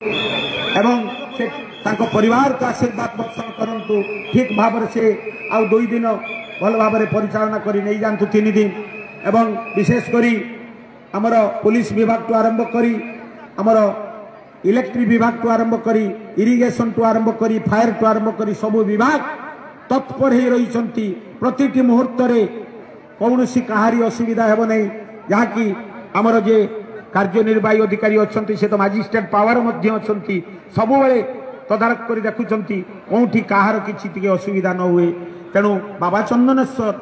एवं से तांको परिवार को आशीर्वाद वर्षण करंतु ठीक भाव से आउ 2 दिन भल भाव परिचालना करी नहीं जातु 3 दिन एवं विशेष करी आमर पुलिस विभाग टू आरंभ करी आमर इलेक्ट्रिक विभाग टू आरंभ करी इरिगेशन टू आरंभ करी फायर टू आरंभ करी सबु विभाग तत्पर हो रही प्रति मुहूर्त कौन सी कहारी असुविधा हेब नहीं जहाँकि आमर जे कार्यनिर्वाही अधिकारी अच्छा से तो मजिस्ट्रेट पावर सब तदारख कर देखुं कौटी कहार कि असुविधा न हुए तेणु बाबा चंदनेश्वर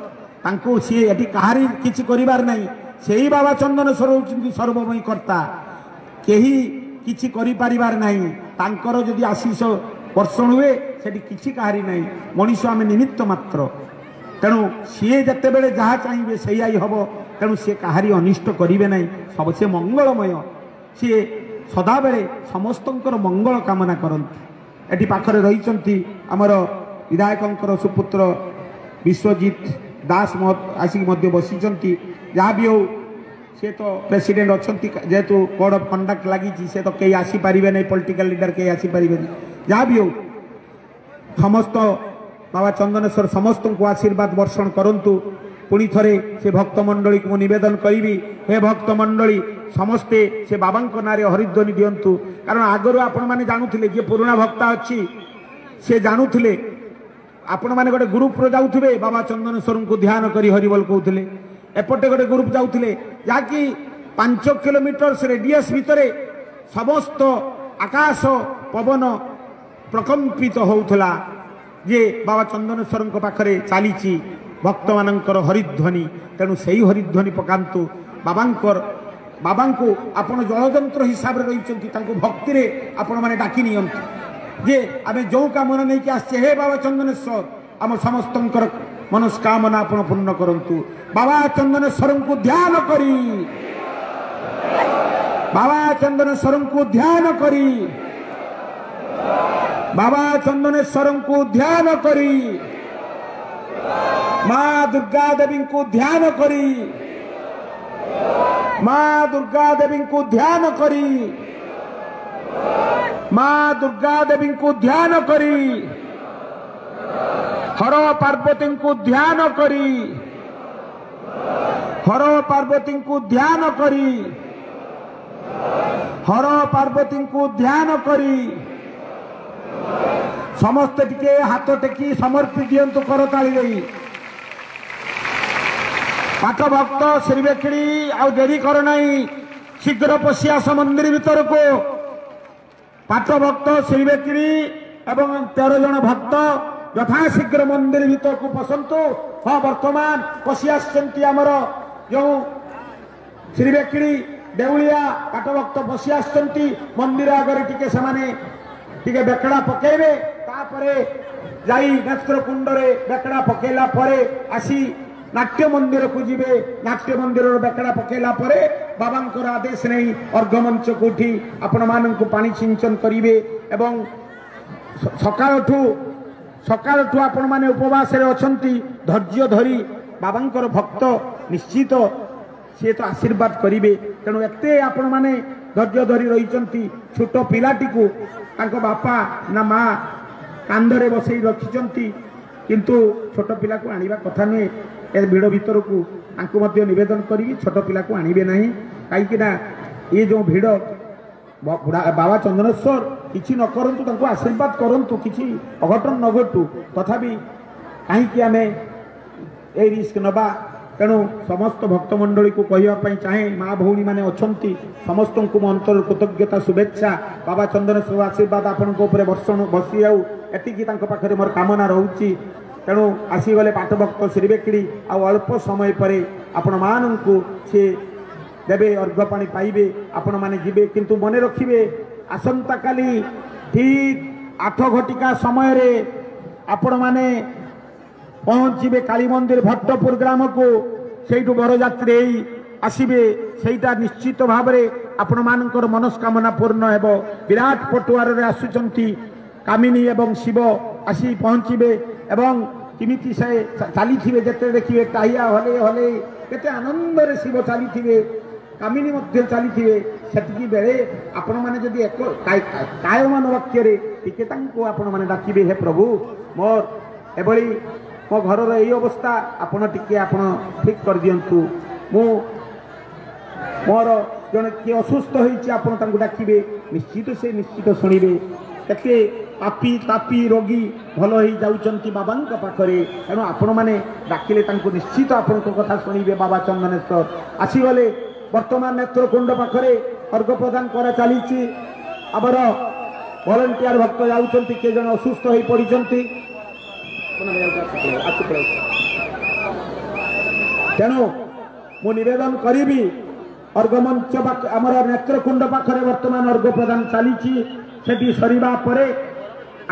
सी ये कहारी किसी करार नहीं से ही बाबा चंदनेश्वर होती सर्वमयी कर्ता कहीं किसी कर नहीं जदि आशीष वर्षण हुए से किसी कहारी नहीं मनीष आम निमित्त मात्र तेणु सी जिते बड़े जहाँ चाहिए से ही हम तेणु सी कहारी अनिष्ट करेंगे ना सबसे मंगलमय सी सदा बेले समस्त मंगल कामना करती एटी पाखरे रही आमर विधायक सुपुत्र विश्वजीत दास आसिक बसी जहाँ भी हो सी तो प्रेसिडेंट अच्छा जेहेतु कोड ऑफ कंडक्ट लगी सी तो कहीं आसीपारे नहीं पॉलिटिकल लीडर कहीं आसीपारे जहाँ भी हो समस्त बाबा चंदनेश्वर समस्त को आशीर्वाद वर्षण करंतु पुणी थरे से भक्तमंडली को निवेदन करी हे भक्तमंडली समस्ते से बाबा ना हरिध्वनि दिंतु कारण आगु आपण मैंने जानूले जे पुराणा भक्ता अच्छी से जानूले आपण मैंने गोटे ग्रुप जाऊे बाबा चंदनेश्वर को ध्यान करी हरिबोल कहते एपटे गोटे ग्रुप जाऊे जहाँकि 5 किलोमीटर रेडियस भितर समस्त आकाश पवन प्रकंपित होउथला जे बाबा चंदनेश्वर पाखरे चली भक्त मानकर हरिध्वनि तेणु से ही हरिध्वनि पकांतु बाबा को आपण जलयंत्र हिसाब से रही भक्ति रे आपण माने डाकी नियंतु जे आमे जो कामना नहीं कि आसे हे बाबा चंदनेश्वर आम समस्त मनस्कामना आपण पूर्ण करंतु बाबा चंदनेश्वर को ध्यान करी बाबा चंदनेश्वर को ध्यान करी बाबा चंदनेश्वर को ध्यान करी माँ दुर्गा देवी को ध्यान करी माँ दुर्गा देवी को ध्यान करी माँ दुर्गा देवी को ध्यान करी हर पार्वती को ध्यान करी हर पार्वती को ध्यान करी हर पार्वती को ध्यान करी समस्त टिके हाथ टेकी समर्पी दिंतु करताली गई पाठ भक्त श्रीवेखड़ी आउ देरी कर नहीं शीघ्र पशि आस मंदिर भीतर को पाठ भक्त श्रीवेखड़ी एवं 13 जन भक्त यथाशीघ्र मंदिर भीतर को पसंतु हाँ वर्तमान पशि आमर जो श्रीवेखड़ी देउलिया पाठ भक्त पशि आसचंती मंदिर आगे टिके से टिके बेकड़ा पकेबे तापरे जाई नेत्रकुंड रे बेकड़ा पकेला परे आसी नाट्य मंदिर को जीवे नाट्य मंदिर बेकड़ा पकेला परे बाबांकर आदेश नहीं अर्घमंच को उठी आपण मान को पानी सिंचन करिवे एवं सकाळठू आपण माने उपवास रे अछंती धैर्य धरी बाबांकर भक्त निश्चित सी तो आशीर्वाद करिवे तेणु एते आपण माने धैर्य धरी रही छोट पिलाटी को तांको बापा ना माँ कांधरे बसई रखिंट किंतु छोट पिला को आनिबा कथा नुहे ए भिड़ भीतर को निवेदन करी छोट पिला को आनिबे नहीं कहीं ये जो भिड़ बाबा चंदनेश्वर किसी न करंतु तांको आशीर्वाद करंतु किसी अघटन न घटू तथापि कहीं आमे ए रिस्क नबा तेणु समस्त भक्तमंडली को कहवाई चाहे माँ भौणी मैंने अच्छा समस्त को मो अंतर कृतज्ञता शुभेच्छा बाबा चंदनेश्वर आशीर्वाद आपण वर्षण बसी जाऊ एति पाखे मोर कामना रोची तेणु आसीगले पाठ भक्त श्रीवेखड़ी आउ अल्प समय पर आपण मानू सी देवे अर्घपाणी पाइबे आपण माने जीवे किंतु मने रखिबे आसंता काली ठीक 8 घटिका समय रे आपण माने पहुँचे काली मंदिर भट्टपुर ग्राम को सेठू बरजात्री आसबे सेटा निश्चित भाव में आपण मानकर मनस्कामना पूर्ण हेब विराट पटुआर रे आसुचंती कामिनी एवं शिव आसी पहुँचे एवं किमिति से चली थे जिते देखिए टाइया हले हले केते आनंद रे शिव चली थे कामिनी मध्य चली थे ସେତିକି ବେଳେ ଆପଣମାନେ ଯଦି ଏକ କାୟମାନ ବାକ୍ୟରେ ଟିକେ ତାଙ୍କୁ ଆପଣମାନେ ଡାକିବେ, ହେ ପ୍ରଭୁ ମୋର ଏଭଳି ମୋ ଘରର ଏଇ ଅବସ୍ଥା ଆପଣ ଟିକେ ଆପଣ ଠିକ୍ କରିଦିଅନ୍ତୁ, ମୁଁ ମୋର ଜଣେ କିଏ ଅସୁସ୍ଥ ହୋଇଛି ଆପଣ ତାଙ୍କୁ ଡାକିବେ, ନିଶ୍ଚିତ ସେ ନିଶ୍ଚିତ ଶୁଣିବେ। କେତେ ପାପି ତାପି ରୋଗୀ ଭଲ ହେଇଯାଉଛନ୍ତି ବାବାଙ୍କ ପାଖରେ, ତେଣୁ ଆପଣମାନେ ଡାକିଲେ ତାଙ୍କୁ ନିଶ୍ଚିତ ଆପଣଙ୍କ କଥା ଶୁଣିବେ। ବାବା ଚନ୍ଦନେଶ୍ୱର ଆସିଗଲେ। ବର୍ତ୍ତମାନ ନେତ୍ରକୁଣ୍ଡ ପାଖରେ ଅର୍ଘ୍ୟ ପ୍ରଦାନ କରା ଚାଲିଛି। ଆମର ଭଲେଣ୍ଟିଆର ଭକ୍ତ ଯାଉଛନ୍ତି, କିଏ ଜଣେ ଅସୁସ୍ଥ ହୋଇ ପଡ଼ିଛନ୍ତି। ତେଣୁ ମୁଁ ନିବେଦନ କରିବି, ଅର୍ଘ୍ୟ ମଞ୍ଚ ଆମର ନେତ୍ରକୁଣ୍ଡ ପାଖରେ ବର୍ତ୍ତମାନ ଅର୍ଘ୍ୟ ପ୍ରଦାନ ଚାଲିଛି। ସେଠି ସରିବା ପରେ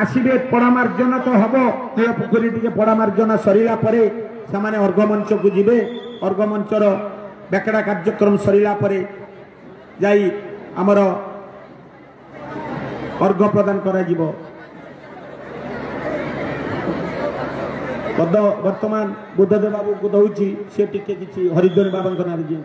ଆସିବେ ପଡ଼ାମାର୍ଜନ ତ ହେବ, କୂଳ ପୋଖରୀ ଟିକେ ପଡ଼ାମାର୍ଜନ ସରିଲା ପରେ ସେମାନେ ଅର୍ଘ୍ୟ ମଞ୍ଚକୁ ଯିବେ। ଅର୍ଘ୍ୟ ମଞ୍ଚର ବେକଡ଼ା କାର୍ଯ୍ୟକ୍ରମ ସରିଲା ପରେ ଯାଇ ଆମର ଅର୍ଘ୍ୟ ପ୍ରଦାନ କରାଯିବ। ବର୍ତ୍ତମାନ ବୁଦ୍ଧଦେବ ବାବୁଙ୍କୁ ଦଉଛି, ସେ ଟିକେ କିଛି ହରିଦ୍ୱାର ବାବାଙ୍କ ନାଁରେ ଯିଏ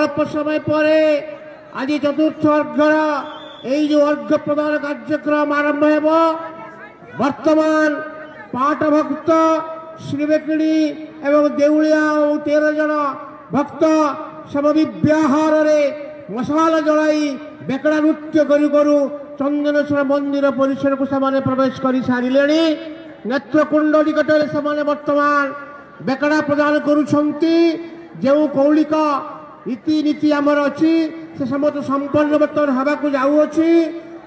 অল্প সময় পরে আজ চতুর্থ অর্ঘ্যর এই যে অর্ঘ্য প্রদান কার্যক্রম আরম্ভ হব। বর্তমান পাট ভক্ত শ্রীবেকিণী এবং দেউলিয়া ও 13 জন ভক্ত সমবিব্যাহারে মশাল জলাই বেকড়া নৃত্য করি করু চন্দনেশ্বর মন্দির পরিসরକୁ ସେମାନେ ପ୍ରବେଶ କରି ସାରିଲେଣି। ନେତ୍ରକୁଣ୍ଡ ନିକଟରେ ସେମାନେ ବର୍ତ୍ତମାନ ବେକଡ଼ା ପ୍ରଦାନ କରୁଛନ୍ତି। ଯେଉଁ କୌଳିକ ରୀତିନୀତି ଆମର ଅଛି ସେ ସମସ୍ତ ସମ୍ପନ୍ନ ବର୍ତ୍ତମାନ ହେବାକୁ ଯାଉଅଛି।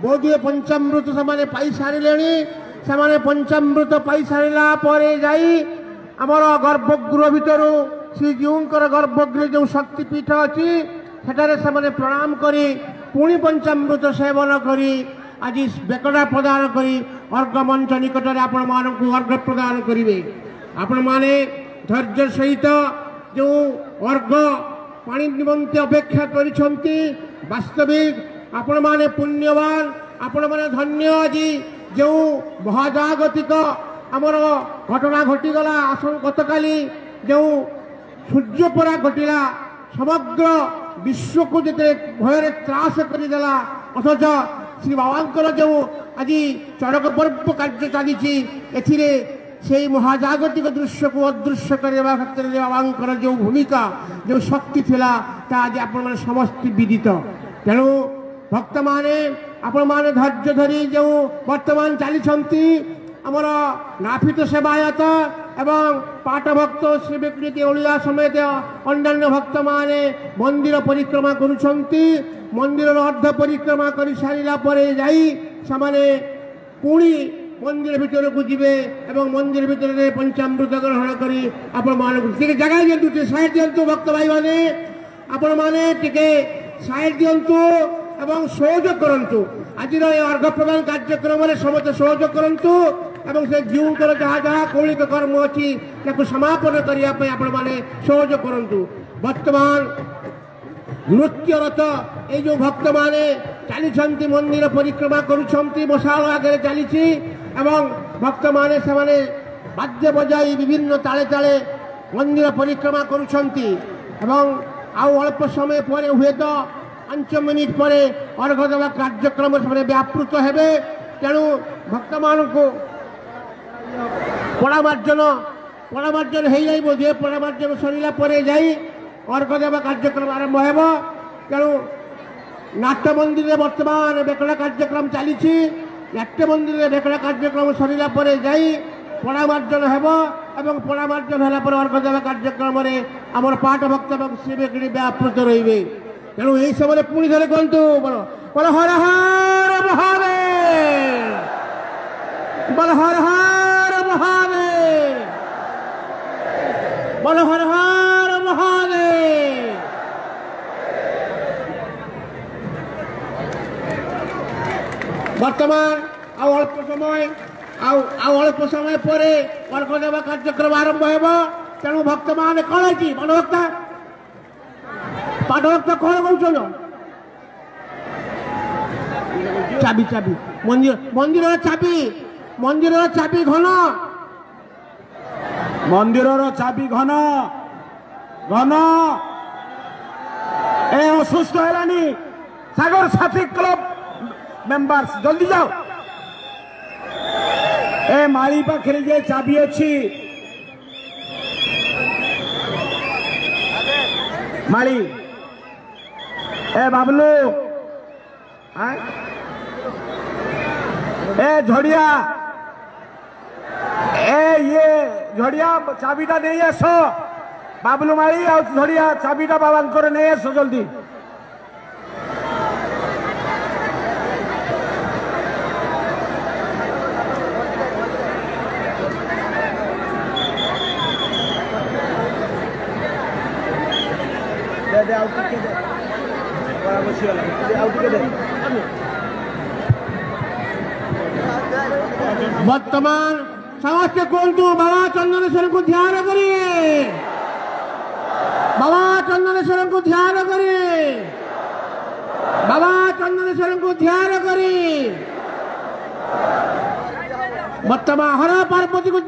ବୋଧହୁଏ ପଞ୍ଚାମୃତ ସେମାନେ ପାଇସାରିଲେଣି। ସେମାନେ ପଞ୍ଚାମୃତ ପାଇସାରିଲା ପରେ ଯାଇ ଆମର ଗର୍ଭଗୃହ ଭିତରୁ ଶ୍ରୀଜୀଉଙ୍କର ଗର୍ଭଗୃହରେ ଯେଉଁ ଶକ୍ତିପୀଠ ଅଛି ସେଠାରେ ସେମାନେ ପ୍ରଣାମ କରି ପୁଣି ପଞ୍ଚାମୃତ ସେବନ କରି ଆଜି ବେକଡ଼ା ପ୍ରଦାନ କରି ଅର୍ଘ୍ୟ ମଞ୍ଚ ନିକଟରେ ଆପଣମାନଙ୍କୁ ଅର୍ଘ୍ୟ ପ୍ରଦାନ କରିବେ। ଆପଣମାନେ ଧୈର୍ଯ୍ୟ ସହିତ ଯେଉଁ ଅର୍ଘ୍ୟ ପାଣି ନିମନ୍ତେ ଅପେକ୍ଷା କରିଛନ୍ତି, ବାସ୍ତବିକ ଆପଣମାନେ ପୁଣ୍ୟବାନ, ଆପଣମାନେ ଧନ୍ୟ। ଆଜି ଯେଉଁ ମହାଜାଗତିକ ଆମର ଘଟଣା ଘଟିଗଲା, ଗତକାଲି ଯେଉଁ ସୂର୍ଯ୍ୟପରା ଘଟିଲା, ସମଗ୍ର ବିଶ୍ୱକୁ ଯେତେ ଭୟରେ ତ୍ରାସ କରିଦେଲା, ଅଥଚ ଶ୍ରୀ ବାବାଙ୍କର ଯେଉଁ ଆଜି ଚଡ଼କ ପର୍ବ କାର୍ଯ୍ୟ ଚାଲିଛି, ଏଥିରେ ସେହି ମହାଜାଗତିକ ଦୃଶ୍ୟକୁ ଅଦୃଶ୍ୟ କରିବା କ୍ଷେତ୍ରରେ ବାବାଙ୍କର ଯେଉଁ ଭୂମିକା, ଯେଉଁ ଶକ୍ତି ଥିଲା, ତାହା ଆଜି ଆପଣମାନେ ସମସ୍ତେ ବିଦିତ। ତେଣୁ ଭକ୍ତମାନେ ଆପଣମାନେ ଧୈର୍ଯ୍ୟ ଧରି ଯେଉଁ ବର୍ତ୍ତମାନ ଚାଲିଛନ୍ତି ଆମର ନାଫିତ ସେବାୟତ ଏବଂ ପାଟ ଭକ୍ତ ଶ୍ରୀବେକିଣୀ ଦେଉଳିଆ ସମେତ ଅନ୍ୟାନ୍ୟ ଭକ୍ତମାନେ ମନ୍ଦିର ପରିକ୍ରମା କରୁଛନ୍ତି। ମନ୍ଦିରର ଅର୍ଦ୍ଧ ପରିକ୍ରମା କରିସାରିଲା ପରେ ଯାଇ ସେମାନେ ପୁଣି ମନ୍ଦିର ଭିତରକୁ ଯିବେ ଏବଂ ମନ୍ଦିର ଭିତରେ ପଞ୍ଚାମୃତ ଗ୍ରହଣ କରି ଆପଣମାନଙ୍କୁ ଟିକେ ଜାଗା ଦିଅନ୍ତୁ, ଟିକେ ସାଇଡ୍ ଦିଅନ୍ତୁ। ଭକ୍ତ ଭାଇମାନେ ଆପଣମାନେ ଟିକେ ସାଇଡ୍ ଦିଅନ୍ତୁ ଏବଂ ସହଯୋଗ କରନ୍ତୁ। ଆଜିର ଏ ଅର୍ଘ୍ୟ ପ୍ରଦାନ କାର୍ଯ୍ୟକ୍ରମରେ ସମସ୍ତେ ସହଯୋଗ କରନ୍ତୁ ଏବଂ ସେ ଜୀଉଙ୍କର ଯାହା ଯାହା କୌଳିକ କର୍ମ ଅଛି ତାକୁ ସମାପନ କରିବା ପାଇଁ ଆପଣମାନେ ସହଯୋଗ କରନ୍ତୁ। ବର୍ତ୍ତମାନ ନୃତ୍ୟରତ এই ଯେଉଁ ଭକ୍ତମାନେ ଚାଲିଛନ୍ତି ମନ୍ଦିର ପରିକ୍ରମା କରୁଛନ୍ତି, ମଶାଳ ଆଗରେ ଚାଲିଛି ଏବଂ ଭକ୍ତମାନେ ସେମାନେ ବାଦ୍ୟ ବଜାଇ ବିଭିନ୍ନ ତାଳେ ତାଳେ ମନ୍ଦିର ପରିକ୍ରମା କରୁଛନ୍ତି ଏବଂ ଆଉ ଅଳ୍ପ ସମୟ ପରେ ହୁଏତ 5 ମିନିଟ୍ ପରେ ଅର୍ଘ୍ୟ ଦେବା କାର୍ଯ୍ୟକ୍ରମରେ ସେମାନେ ବ୍ୟାପୃତ ହେବେ। ତେଣୁ ଭକ୍ତମାନଙ୍କୁ ପଡ଼ାମାର୍ଜନ ହେଇଯାଇବ। ଯେ ପଡ଼ାମାର୍ଜନ ସରିଲା ପରେ ଯାଇ ଅର୍ଘ୍ୟ ଦେବା କାର୍ଯ୍ୟକ୍ରମ ଆରମ୍ଭ ହେବ। ତେଣୁ ନାଟ୍ୟ ମନ୍ଦିରରେ ବର୍ତ୍ତମାନ ବେକଡ଼ା କାର୍ଯ୍ୟକ୍ରମ ଚାଲିଛି। ନାଟ୍ୟ ମନ୍ଦିରରେ ବେକଡ଼ା କାର୍ଯ୍ୟକ୍ରମ ସରିଲା ପରେ ଯାଇ ପଡ଼ାମାର୍ଜନ ହେବ ଏବଂ ପଡ଼ାମାର୍ଜନ ହେଲା ପରେ ଅର୍ଘ୍ୟ ଦେବା କାର୍ଯ୍ୟକ୍ରମରେ ଆମର ପାଟ ଭକ୍ତ ଏବଂ ଶ୍ରୀବେକିଣୀ ବ୍ୟାପୃତ ରହିବେ। ତେଣୁ ଏହି ସମୟରେ ପୁଣି ଥରେ କୁହନ୍ତୁ, ବଳ ହର ହର ମହାଦେବ, ବଳ ହର ହର ମହାଦେବ, ବଳ ହର ହର ମହାଦେବ। ବର୍ତ୍ତମାନ ଆଉ ଅଳ୍ପ ସମୟ ପରେ ଅର୍ଘ୍ୟ ଦେବା କାର୍ଯ୍ୟକ୍ରମ ଆରମ୍ଭ ହେବ। ତେଣୁ ଭକ୍ତମାନେ କ'ଣ ହେଇଛି, ପାଟ ଭକ୍ତ କ'ଣ କହୁଛନ୍ତି? ଚାବି ଚାବି ମନ୍ଦିରର ଚାବି ଘନ ମନ୍ଦିରର ଚାବି ଘନ ଘନ ଏ ଅସୁସ୍ଥ ହେଲାନି ସାଗର ସାଥୀ କ୍ଲବ मेंबर्स जल्दी जाओ ए माली पाखे जे चाबी अच्छी माली ए बाबलू ए झड़िया ए ये झड़िया चाबीटा नहीं आस बाबलू माली आ झड़िया चाबीटा बाबा नहीं आस जल्दी वर्तमान समस्त कहतु बाबा चंदनेश्वर को ध्यान करिए बाबा चंदनेश्वर को ध्यान करिए बाबा चंदनेश्वर को ध्यान करिए वर्तमान हर पार्वती को